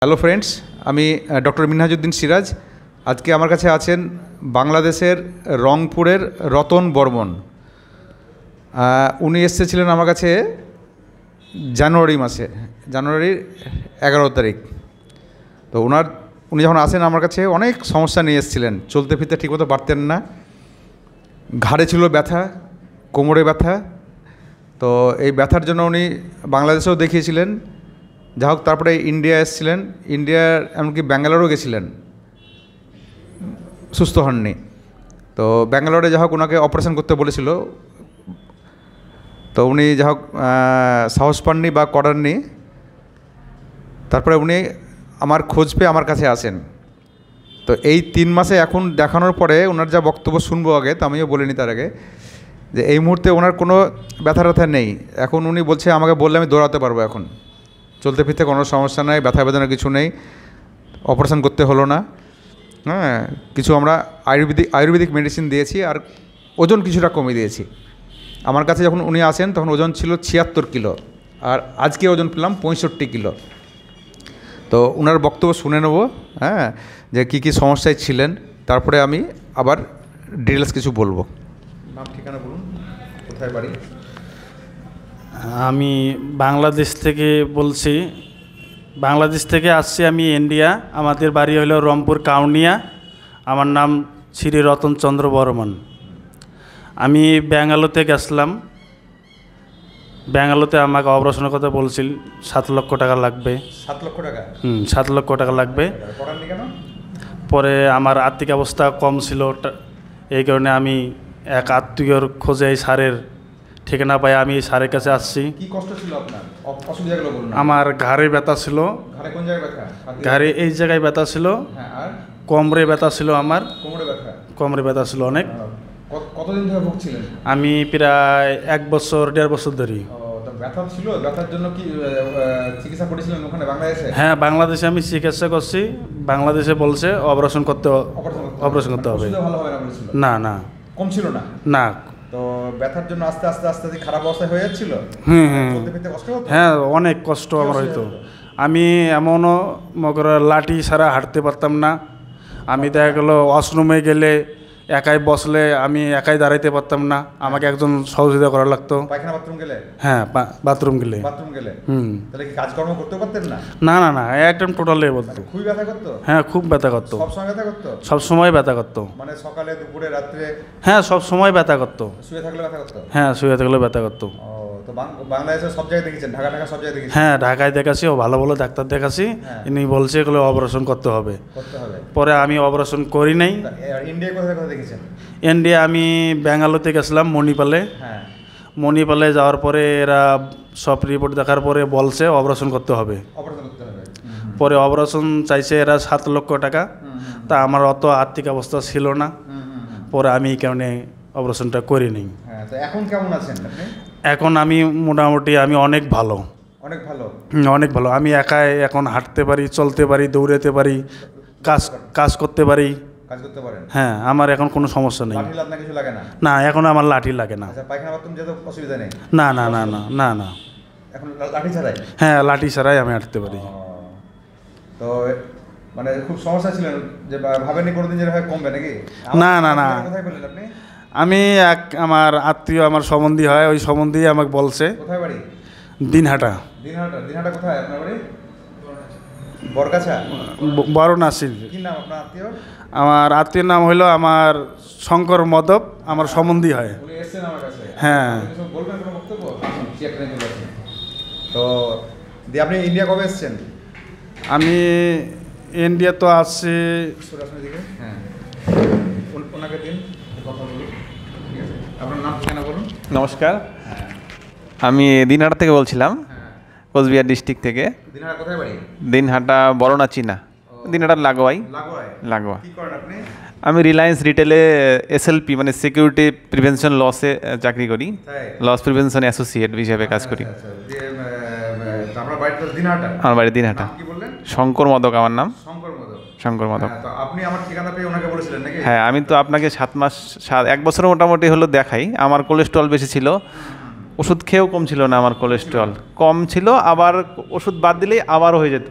Hello friends, আমি doctor Minhajuddin Siraj. আজকে আমার কাছে আছেন বাংলাদেশের রংপুরের রতন বর্মন। উনি এসেছিলেন আমার কাছে জানুয়ারির 11 তারিখ। তো উনি যখন আসেন আমার কাছে অনেক সমস্যা নিয়ে এসেছিলেন। চলতে ফিরতে ঠিকমতো পারতেন না, ঘাড়ে ছিল ব্যথা, কোমরে ব্যথা। তো এই ব্যথার জন্য উনি বাংলাদেশেও দেখিয়েছিলেন। যা হোক, তারপরে ইন্ডিয়া এসেছিলেন, ইন্ডিয়ার এমনকি ব্যাঙ্গালোরও গেছিলেন, সুস্থ হননি। তো ব্যাঙ্গালোরে যা হোক ওনাকে অপারেশন করতে বলেছিল, তো উনি যা হোক সাহস পাননি বা করাননি। তারপরে উনি আমার খোঁজ পেয়ে আমার কাছে আসেন। তো এই 3 মাসে এখন দেখানোর পরে ওনার যা বক্তব্য শুনবো আগে, তো আমিও বলিনি তার আগে, যে এই মুহূর্তে ওনার কোনো ব্যথা নেই। এখন উনি বলছে, আমাকে বললে আমি দৌড়াতে পারবো, এখন চলতে ফিরতে কোনো সমস্যা নাই, ব্যথা বেদনা কিছু নেই, অপারেশন করতে হলো না। হ্যাঁ, কিছু আমরা আয়ুর্বেদিক মেডিসিন দিয়েছি আর ওজন কিছুটা কমিয়ে দিয়েছি। আমার কাছে যখন উনি আসেন তখন ওজন ছিল 76 কিলো, আর আজকে ওজন পেলাম 65 কিলো। তো ওনার বক্তব্য শুনে নেব, হ্যাঁ, যে কী সমস্যায় ছিলেন, তারপরে আমি আবার ডিটেলস কিছু বলবো। নাম ঠিকানা বলুন, কোথায় বাড়ি? আমি বাংলাদেশ থেকে বলছি, বাংলাদেশ থেকে আসছি আমি ইন্ডিয়া। আমাদের বাড়ি হলো রংপুর কাউনিয়া। আমার নাম শ্রী রতন চন্দ্র বর্মন। আমি ব্যাঙ্গালোরতে গেছিলাম। ব্যাঙ্গালোরতে আমাকে অপারেশনের কথা বলছিল, 7 লক্ষ টাকা লাগবে। 7 লক্ষ টাকা? 7 লক্ষ টাকা লাগবে। পরে আমার আর্থিক অবস্থা কম ছিল, এই কারণে আমি এক আত্মীয়র খোঁজে এই স্যারের ঠিকানা পাই, আমি স্যারের কাছে আসছি। কি কষ্ট ছিল আপনার? অসুবিধাগুলো বলুন। আমার ঘাড়ে ব্যথা ছিল। ঘাড়ে কোন জায়গায় ব্যথা? ঘাড়ে এই জায়গায় ব্যথা ছিল। হ্যাঁ, আর কোমরে ব্যথা ছিল। আমার কোমরে ব্যথা ছিল অনেক। কতদিন ধরে ভুগছিলেন? আমি প্রায় 1 বছর 1.5 বছর ধরে। ব্যথা ছিল, ব্যথার জন্য কি চিকিৎসা করেছিলেন ওখানে বাংলাদেশে? হ্যাঁ, বাংলাদেশে আমি চিকিৎসা করছি। বাংলাদেশে বলছে অপারেশন করতে হবে। ভালো হবে না বলেছিল? না না, কম ছিল না। না। তো ব্যথার জন্য আস্তে আস্তে খারাপ অবস্থা হয়ে যাচ্ছিল। হ্যাঁ, অনেক কষ্ট আমার হইতো। আমি এমনও লাঠি ছাড়া হাঁটতে পারতাম না। আমি দেখা গেলো ওয়াশরুমে গেলে একাই বসলে আমি একাই দাঁড়াইতে পারতাম না, আমাকে একজন সহযোগিতা করা লাগতো। পায়খানা বাথরুম গেলে? হ্যাঁ, বাথরুম গেলে। তাহলে কি কাজকর্ম করতে পারতেন না? না না না, একদম টোটালি বলতো। খুবই ব্যথা করতো? হ্যাঁ, খুব ব্যথা করতো। সবসময় ব্যথা করতো? সবসময় ব্যথা করতো। মানে সকালে, দুপুরে, রাত্রে? হ্যাঁ, সব সময় ব্যথা করতো। শুয়ে থাকলে ব্যথা করতো? হ্যাঁ, শুয়ে থাকলে ব্যথা করতো। তো বাংলাদেশের সব জায়গায় দেখেছেন? ঢাকা সব জায়গায় দেখেছেন? হ্যাঁ, ঢাকায় দেখাছি, ও ভালো ভালো ডাক্তার দেখাছি। ইনি বলছে এগুলো অপারেশন করতে হবে। পরে আমি অপারেশন করি নাই। ইন্ডিয়ায় কোথায় কোথায় দেখেছেন? ইন্ডিয়া আমি ব্যাঙ্গালোরতে গেছিলাম, মণিপালে। হ্যাঁ, মণিপালে যাওয়ার পরে এরা সব রিপোর্ট দেখার পরে বলছে অপারেশন করতে হবে। পরে অপারেশন চাইছে এরা 7 লক্ষ টাকা। তা আমার অত আর্থিক অবস্থা ছিল না, পরে আমি এই কারণে অপারেশনটা করি নি। তো এখন কেমন আছেন আপনি? এখন আমি মোটামুটি অনেক ভালো। অনেক ভালো। আমি একাই এখন হাঁটতে পারি, চলতে পারি, দৌড়াতে পারি, কাজ করতে পারি। হ্যাঁ, আমার এখন কোনো সমস্যা নেই। না, এখন আমার লাঠি লাগে না। না না না না না না, হ্যাঁ, লাঠি ছাড়াই আমি হাঁটতে পারি। তো মানে খুব সমস্যা ছিল যে ভাবেনি কোনোদিন যে কমবে নাকি? না না না, কোথায় বললেন আপনি? আমি আমার আত্মীয়, আমার সম্বন্ধী হয়, ওই সম্বন্ধী আমাকে বলছে। কোথায় বাড়ি? দিনহাটা। দিনহাটা কোথায় আপনার বাড়ি? বরগাছা? বারাণসী। কি নাম আপনার আত্মীয়? আমার আত্মীয়ের নাম হলো আমার শঙ্কর মদব, আমার সম্বন্ধী হয়। হ্যাঁ। তো আপনি ইন্ডিয়া কবে এসেছেন? আমি ইন্ডিয়া তো আসছি। হ্যাঁ, ওনাকে দিন কথা বলুন। আপনার নাম ঠিকানা বলুন। নমস্কার, আমি দিনহাটা থেকে বলছিলাম, কোচবিহার ডিস্ট্রিক্ট থেকে। দিনহাটা কোথায় বাড়ি? দিনহাটা বরণাচি না, দিনহাটার লাগোয়া। কি করেন আপনি? আমি রিলায়েন্স রিটেলে SLP মানে সিকিউরিটি প্রিভেনশন লসে চাকরি করি, লস প্রিভেনশন অ্যাসোসিয়েট হিসেবে কাজ করি। আমার বাড়ি দিনহাটা। শঙ্কর মদক আমার নাম। শঙ্কর মদক। আপনি আমার ঠিকানা পেয়ে ওনাকে বলেছিলেন নাকি? হ্যাঁ, আমি তো আপনাকে 1 বছর মোটামুটি হলো দেখাই। আমার কোলেস্ট্রল বেশি ছিল, ওষুধ খেয়েও কম ছিল না। আমার কোলেস্ট্রল কম ছিল, আবার ওষুধ বাদ দিলেই আবারও হয়ে যেত।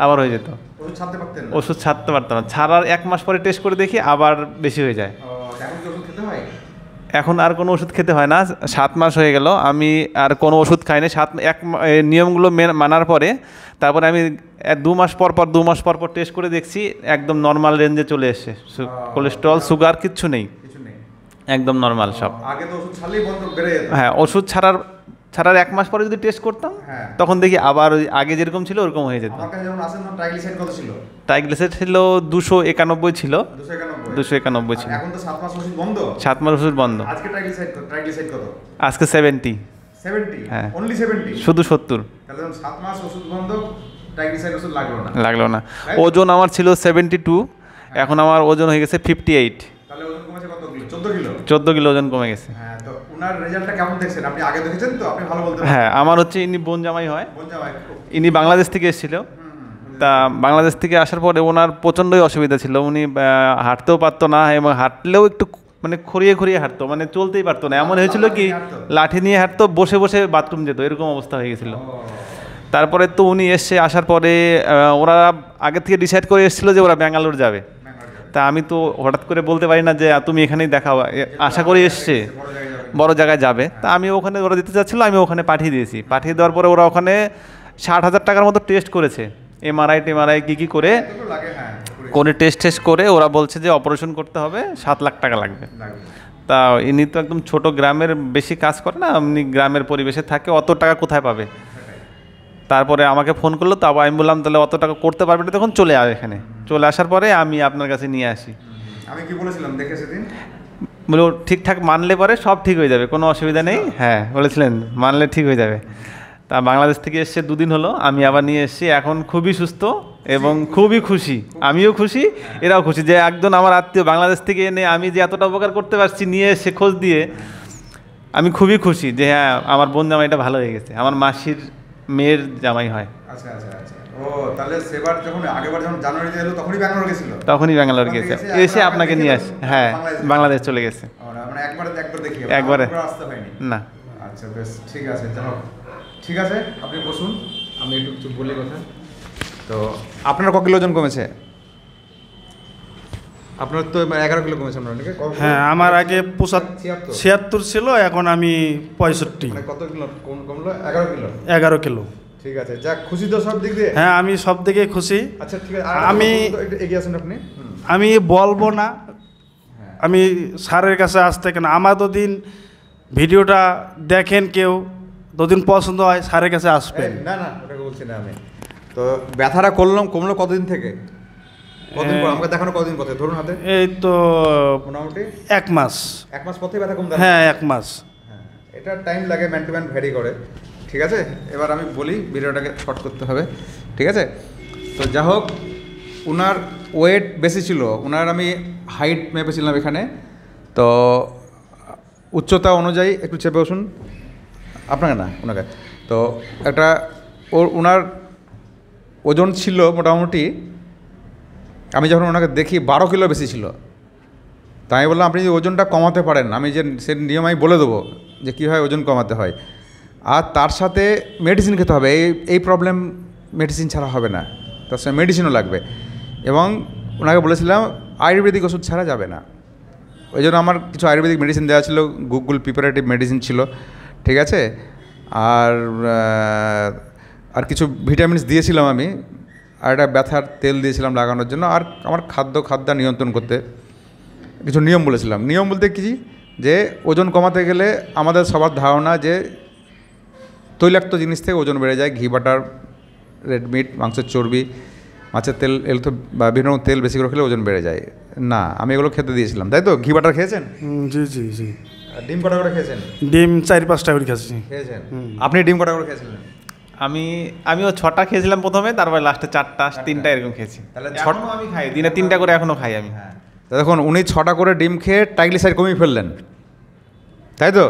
আবার হয়ে যেত। ওষুধ ছাড়তে পারতেন না? ওষুধ ছাড়তে পারতাম না, ছাড়ার 1 মাস পরে টেস্ট করে দেখি আবার বেশি হয়ে যায়। এখন কি ওষুধ খেতে হয়? এখন আর কোনো ওষুধ খেতে হয় না। 7 মাস হয়ে গেল আমি আর কোনো ওষুধ খাইনি। নিয়মগুলো মানার পরে তারপরে আমি 2 মাস পর পর 2 মাস পর পর টেস্ট করে দেখছি, একদম নর্মাল রেঞ্জে চলে এসছে। কোলেস্ট্রল সুগার কিচ্ছু নেই, একদম নর্মাল সব। আগে তো ওষুধ ছাড়লেই বন্ধ বেড়ে যেত। হ্যাঁ, ওষুধ ছাড়ার 1 মাস পরে যদি টেস্ট করতাম তখন দেখি আবার ওই আগে যেরকম ছিল ওরকম হয়ে যেত। আমার কাছে যখন আসেন তখন ট্রাইগ্লিসাইড কত ছিল? ট্রাইগ্লিসাইড ছিল 291 ছিল। 291 ছিল। এখন তো 7 মাস ওষুধ বন্ধ। 7 মাস ওষুধ বন্ধ। আজকে ট্রাইগ্লিসাইড কত? আজকে 70। 70? হ্যাঁ, অনলি 70? শুধু 70। তাহলে 7 মাস ওষুধ বন্ধ, ট্রাইগ্লিসাইড ওষুধ লাগলো না। ওজন আমার ছিল 72, এখন আমার ওজন হয়ে গেছে 58। তাহলে ওজন কমেছে কত কিলো? 14 কিলো। 14 কিলো ওজন কমে গেছে। হ্যাঁ, তো উনার রেজাল্টটা কেমন দেখছেন? আপনি আগে দেখেছেন তো, আপনি ভালো বলতে পারেন। হ্যাঁ, আমার হচ্ছে ইনি বোন জামাই হয়। বোন জামাই? ইনি বাংলাদেশ থেকে এসেছিল। তা বাংলাদেশ থেকে আসার পরে ওনার প্রচণ্ডই অসুবিধা ছিল, উনি হাঁটতেও পারতো না, এবং হাঁটলেও একটু মানে খড়িয়ে খড়িয়ে হাঁটতো, মানে চলতেই পারতো না। এমন হয়েছিল কি লাঠি নিয়ে হাঁটতো, বসে বসে বাথরুম যেত, এরকম অবস্থা হয়ে গেছিলো। তারপরে তো উনি আসার পরে ওরা আগে থেকে ডিসাইড করে এসেছিলো যে ওরা ব্যাঙ্গালোর যাবে। তা আমি তো হঠাৎ করে বলতে পারি না যে তুমি এখানেই দেখাও, আশা করে এসছে বড় জায়গায় যাবে। তা আমি ওখানে, ওরা দিতে চাচ্ছিলো, আমি ওখানে পাঠিয়ে দিয়েছি। পাঠিয়ে দেওয়ার পরে ওরা ওখানে 60,000 টাকার মতো টেস্ট করেছে, এমআরআই কী করে টেস্ট করে ওরা বলছে যে অপারেশন করতে হবে, 7 লাখ টাকা লাগবে। তা ইনি তো একদম ছোট গ্রামের, বেশি কাজ করে না, এমনি গ্রামের পরিবেশে থাকে, অত টাকা কোথায় পাবে। তারপরে আমাকে ফোন করলো, তো আমি বললাম তাহলে অত টাকা করতে পারবে না, তখন চলে আসে। এখানে চলে আসার পরে আমি আপনার কাছে নিয়ে আসি। আমি কি বলেছিলাম দেখে সেদিন? বলে ঠিকঠাক মানলে পরে সব ঠিক হয়ে যাবে, কোনো অসুবিধা নেই। হ্যাঁ, বলেছিলেন মানলে ঠিক হয়ে যাবে। তা বাংলাদেশ থেকে এসছে 2 দিন হলো, আমি আবার নিয়ে এসেছি। এখন খুবই সুস্থ এবং খুবই খুশি, আমিও খুশি, এরাও খুশি যে একজন আমার আত্মীয় বাংলাদেশ থেকে এনে আমি যে এতটা উপকার করতে পারছি, নিয়ে এসে খোঁজ দিয়ে আমি খুবই খুশি যে হ্যাঁ আমার বোন জামাইটা ভালো হয়ে গেছে, আমার মাসির মেয়ের জামাই হয়। আচ্ছা আচ্ছা আচ্ছা। ও তাহলে সেবার যখন আগেবার যখন জানুয়ারিতে এলো তখনই ব্যাঙ্গালোর গেছিল? তখনই ব্যাঙ্গালোর গেছে, এসে আপনাকে নিয়ে আসে। হ্যাঁ, বাংলাদেশ চলে গেছে। মানে একবার দেখি, একবারে আসতে হয়নি না। আচ্ছা বেশ, ঠিক আছে, চলো ঠিক আছে, আপনি বসুন, আমি একটু চুপ বলি কথা। তো আপনার ক কিলো ওজন কমেছে? আপনার তো 11 কিলো কমেছে। আপনার নাকি? হ্যাঁ, আমার আগে 76 ছিল, এখন আমি 65। মানে কত কিলো কমলো? 11 কিলো। 11 কিলো। ঠিক আছে, যাক, খুশি তো সব দিক দিয়ে? হ্যাঁ, আমি সব দিকে খুশি। আচ্ছা ঠিক আছে, আমি এগিয়ে আসুন আপনি। আমি বলবো না, আমি স্যারের কাছে আসতে কেন, আমার দিন ভিডিওটা দেখেন কেউ, যদি পছন্দ হয় স্যারের কাছে আসবেন। না না, ওটাকে বলছি না আমি। তো ব্যথাটা কমলো কতদিন থেকে? কতদিন পর আমাকে দেখানো? কতদিন পথে ধরুন হাতে? এই তো মোটামুটি 1 মাস। 1 মাস পথে ব্যথা কমবে? হ্যাঁ, 1 মাস। হ্যাঁ, এটা টাইম লাগে, ম্যান টু ম্যান ভ্যারি করে। ঠিক আছে, এবার আমি বলি, ভিডিওটাকে শর্ট করতে হবে। ঠিক আছে, তো যা হোক, ওনার ওয়েট বেশি ছিল, ওনার আমি হাইট মেপেছিলাম এখানে। তো উচ্চতা অনুযায়ী একটু চেপে বসুন, আপনাকে না ওনাকে। তো একটা ওনার ওজন ছিল মোটামুটি, আমি যখন ওনাকে দেখি 12 কিলো বেশি ছিল। তাই আমি বললাম আপনি যদি ওজনটা কমাতে পারেন, আমি যে সে নিয়ম আমি বলে দেবো যে কীভাবে ওজন কমাতে হয়, আর তার সাথে মেডিসিন খেতে হবে। এই প্রবলেম মেডিসিন ছাড়া হবে না, তার সাথে মেডিসিনও লাগবে। এবং ওনাকে বলেছিলাম আয়ুর্বেদিক ওষুধ ছাড়া যাবে না। ওই জন্য আমার কিছু আয়ুর্বেদিক মেডিসিন দেওয়া ছিল, গুগল প্রিপারেটিভ মেডিসিন ছিল। ঠিক আছে, আর কিছু ভিটামিনস দিয়েছিলাম আমি, আর একটা ব্যথার তেল দিয়েছিলাম লাগানোর জন্য। আর আমার খাদ্য নিয়ন্ত্রণ করতে কিছু নিয়ম বলেছিলাম। নিয়ম বলতে কি, যে ওজন কমাতে গেলে আমাদের সবার ধারণা যে তৈলাক্ত জিনিস থেকে ওজন বেড়ে যায়, ঘি, বাটার, রেড মিট, মাংসের চর্বি, মাছের তেল, এগুলো তো বা বিভিন্ন তেল বেশি করে খেলে ওজন বেড়ে যায় না। আমি এগুলো খেতে দিয়েছিলাম, তাই তো? ঘি বাটার খেয়েছেন? জি জি জি। ডিম কটা করে খেয়েছেন? ডিম 4-5টা করে খেয়েছেন। আপনি ডিম কটা করে খেয়েছিলেন? আমিও 6টা খেয়েছিলাম প্রথমে, তারপরে লাস্টে 4টা 3টা এরকম খেয়েছি। তাহলে 6টা আমি খাই, দিনে 3টা করে এখনও খাই আমি। হ্যাঁ, দেখুন উনি 6টা করে ডিম খেয়ে ট্রাইগ্লিসাইড কমিয়ে ফেললেন, তাই তো?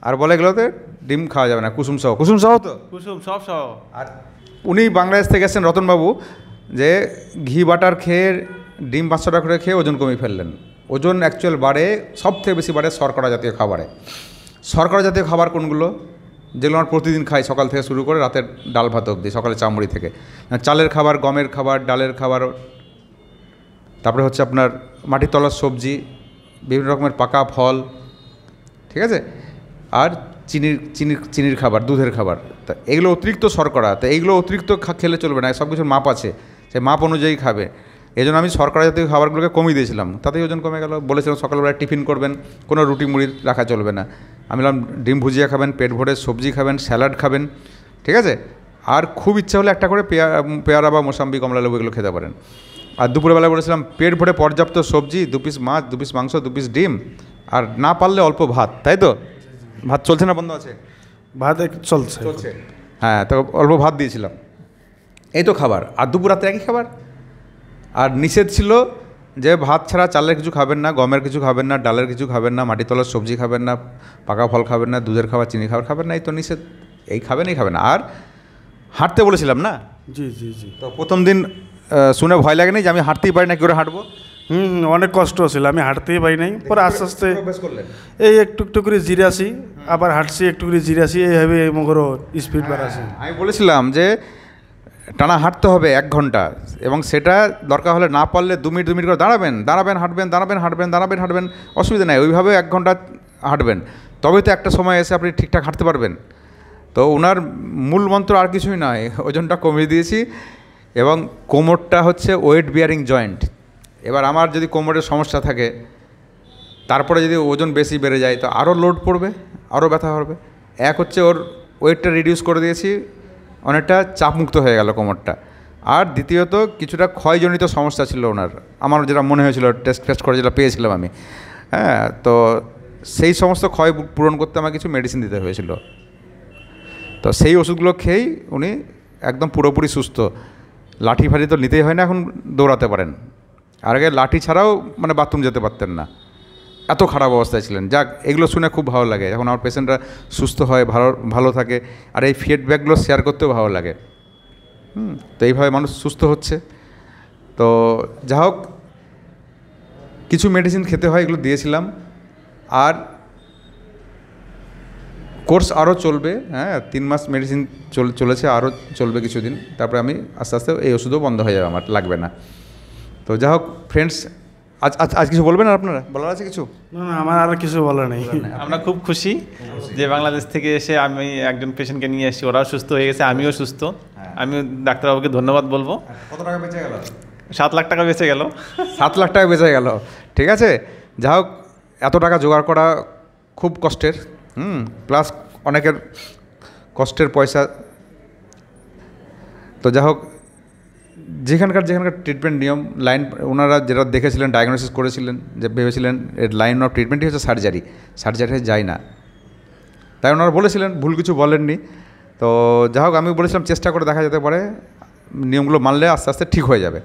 আর বলে গেলোতে ডিম খাওয়া যাবে না, কুসুম সহ তো, কুসুম সব সহ। আর উনি বাংলাদেশ থেকে এসেছেন, রতনবাবু, যে ঘি বাটার খেয়ে ডিম 500টা করে খেয়ে ওজন কমিয়ে ফেললেন। ওজন অ্যাকচুয়াল বাড়ে, সব থেকে বেশি বাড়ে শর্করা জাতীয় খাবারে। শর্করা জাতীয় খাবার কোনগুলো? যেগুলো আমার প্রতিদিন খাই, সকাল থেকে শুরু করে রাতের ডাল ভাত অবধি, সকালে চামড়ি থেকে চালের খাবার, গমের খাবার, ডালের খাবার, তারপরে হচ্ছে আপনার মাটির তলার সবজি, বিভিন্ন রকমের পাকা ফল, ঠিক আছে, আর চিনির খাবার, দুধের খাবার। তা এগুলো অতিরিক্ত শর্করা, তা এইগুলো অতিরিক্ত খেলে চলবে না, সব কিছুর মাপ আছে, সেই মাপ অনুযায়ী খাবে। এই জন্য আমি শর্করা জাতীয় খাবারগুলোকে কমিয়ে দিয়েছিলাম, তাতেই ওজন কমে গেল। বলেছিলাম সকালবেলা টিফিন করবেন, কোনো রুটি মুড়ি রাখা চলবে না। আমি বললাম ডিম ভুজিয়া খাবেন, পেট ভরে সবজি খাবেন, স্যালাড খাবেন, ঠিক আছে, আর খুব ইচ্ছা হলে একটা করে পেয়ারা বা মোসাম্বি, কমলা লেবু এগুলো খেতে পারেন। আর দুপুরবেলা বলেছিলাম পেট ভরে পর্যাপ্ত সবজি, 2 পিস মাছ, 2 পিস মাংস, 2 পিস ডিম, আর না পারলে অল্প ভাত, তাই তো? ভাত চলছে না বন্ধ আছে? ভাত চলছে। হ্যাঁ, তো অল্প ভাত দিয়েছিলাম। এই তো খাবার, আর দুপুর রাতে একই খাবার। আর নিষেধ ছিল যে ভাত ছাড়া চালের কিছু খাবেন না, গমের কিছু খাবেন না, ডালের কিছু খাবেন না, মাটি তলার সবজি খাবেন না, পাকা ফল খাবেন না, দুধের খাবার, চিনি খাবার খাবেন না, এই তো নিষেধ। এই খাবেন, এই খাবেন। আর হাঁটতে বলেছিলাম না? জি জি জি। তো প্রথম দিন শুনে ভয় লাগেনি যে আমি হাঁটতেই পারি না, কী করে হাঁটবো? অনেক কষ্ট ছিল, আমি হাঁটতেই পারি নাই। পরে আস্তে আস্তে এই একটু একটু করে জিরাসি, আবার হাঁটছি, একটু করে জিরাসি, এইভাবে মগরও স্পিড বাড়াছি। আমি বলেছিলাম যে টানা হাঁটতে হবে 1 ঘন্টা, এবং সেটা দরকার হলে না পারলে 2 মিনিট 2 মিনিট করে দাঁড়াবেন, হাঁটবেন, অসুবিধা নেই, ওইভাবে 1 ঘন্টা হাঁটবেন, তবেই তো একটা সময় এসে আপনি ঠিকঠাক হাঁটতে পারবেন। তো ওনার মূল মন্ত্র আর কিছুই নয়, ওজনটা কমিয়ে দিয়েছি, এবং কোমরটা হচ্ছে ওয়েট বিয়ারিং জয়েন্ট। এবার আমার যদি কোমরের সমস্যা থাকে, তারপরে যদি ওজন বেশি বেড়ে যায়, তো আরও লোড পড়বে, আরও ব্যথা হবে। এক হচ্ছে ওর ওয়েটটা রিডিউস করে দিয়েছি, অনেকটা চাপমুক্ত হয়ে গেল কোমরটা। আর দ্বিতীয়ত কিছুটা ক্ষয়জনিত সমস্যা ছিল ওনার, আমার যেটা মনে হয়েছিল টেস্ট করে যেটা পেয়েছিলাম আমি, হ্যাঁ, তো সেই সমস্ত ক্ষয় পূরণ করতে আমার কিছু মেডিসিন দিতে হয়েছিল। তো সেই ওষুধগুলো খেয়েই উনি একদম পুরোপুরি সুস্থ। লাঠি ফাঠি তো নিতেই হয় না, এখন দৌড়াতে পারেন। আর আগে লাঠি ছাড়াও মানে বাথরুম যেতে পারতেন না, এত খারাপ অবস্থায় ছিলেন। যাক, এগুলো শুনে খুব ভালো লাগে, যখন আমার পেশেন্টরা সুস্থ হয়, ভালো থাকে, আর এই ফিডব্যাকগুলো শেয়ার করতেও ভালো লাগে। তো এইভাবে মানুষ সুস্থ হচ্ছে। তো যা হোক, কিছু মেডিসিন খেতে হয়, এগুলো দিয়েছিলাম। আর কোর্স আরও চলবে, হ্যাঁ, 3 মাস মেডিসিন চলেছে, আরও চলবে কিছুদিন, তারপরে আমি আস্তে আস্তে এই ওষুধও বন্ধ হয়ে যাবে, আমার লাগবে না। তো যা হোক ফ্রেন্ডস, আজ কিছু বলবেন আর আপনারা? বলার আছে কিছু? না, আমার আর কিছু বলার নেই। আমরা খুব খুশি যে বাংলাদেশ থেকে এসে আমি একজন পেশেন্টকে নিয়ে এসেছি, ওরাও সুস্থ হয়ে গেছে, আমিও সুস্থ। আমিও ডাক্তারবাবুকে ধন্যবাদ বলবো। কত টাকা বেঁচে গেল? 7 লাখ টাকা বেঁচে গেল। 7 লাখ টাকা বেঁচে গেল, ঠিক আছে। যা হোক, এত টাকা জোগাড় করা খুব কষ্টের, প্লাস অনেকের কষ্টের পয়সা। তো যা হোক, যেখানকার ট্রিটমেন্ট নিয়ম লাইন, ওনারা যেটা দেখেছিলেন, ডায়াগনোসিস করেছিলেন, যে ভেবেছিলেন এর লাইন অফ ট্রিটমেন্টই হচ্ছে সার্জারি যায় না, তাই ওনারা বলেছিলেন, ভুল কিছু বলেননি। তো যা হোক, আমি বলেছিলাম চেষ্টা করে দেখা যেতে পারে, নিয়মগুলো মানলে আস্তে আস্তে ঠিক হয়ে যাবে।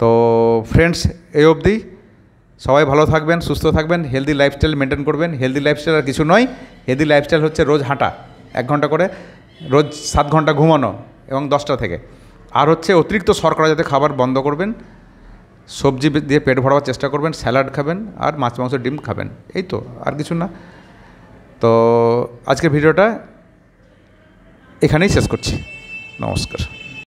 তো ফ্রেন্ডস, এই অবধি সবাই ভালো থাকবেন, সুস্থ থাকবেন, হেলদি লাইফস্টাইল মেনটেন করবেন। হেলদি লাইফস্টাইল আর কিছু নয়, হেলদি লাইফস্টাইল হচ্ছে রোজ হাঁটা 1 ঘন্টা করে, রোজ 7 ঘন্টা ঘুমানো, এবং 10টা থেকে। আর হচ্ছে অতিরিক্ত শর্করা যাতে খাবার বন্ধ করবেন, সবজি দিয়ে পেট ভরাবার চেষ্টা করবেন, স্যালাড খাবেন, আর মাছ মাংস ডিম খাবেন, এই তো, আর কিছু না। তো আজকের ভিডিওটা এখানেই শেষ করছি। নমস্কার।